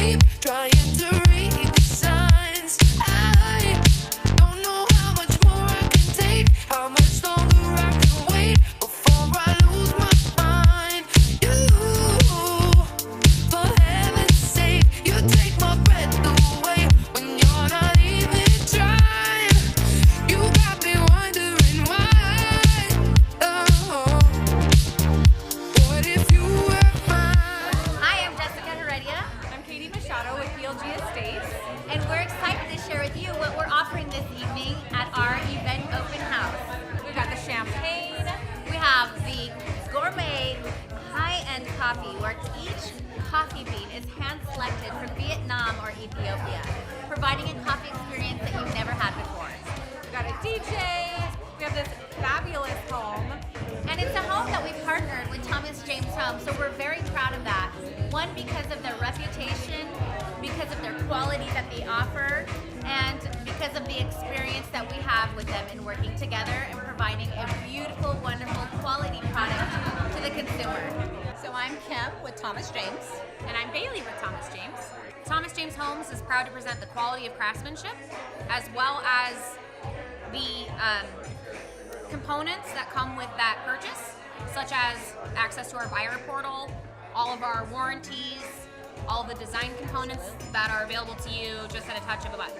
deep, trying to read the signs. I don't know how much more I can take, how much longer I can wait before I lose my mind. You, for heaven's sake, you take my breath away when you're not even trying. You got me wondering why. Oh, what if you were mine? Hi, I'm Jessica Heredia, I'm Katie Machado with PLG Estates. and we're excited to share with you what we're offering this evening at our event open house. We've got the champagne. We have the gourmet high-end coffee where each coffee bean is hand-selected from Vietnam or Ethiopia, providing a coffee experience that you've never had before. We've got a DJ. We have this fabulous home. And it's a home that we partnered with Thomas James Home, so we're very proud of that. One, because of their reputation, because of their quality that they offer, and because of the experience that we have with them in working together and providing a beautiful, wonderful, quality product to the consumer. So I'm Kim with Thomas James. And I'm Bailey with Thomas James. Thomas James Homes is proud to present the quality of craftsmanship as well as the components that come with that purchase, such as access to our buyer portal, all of our warranties, all of the design components that are available to you just at a touch of a button.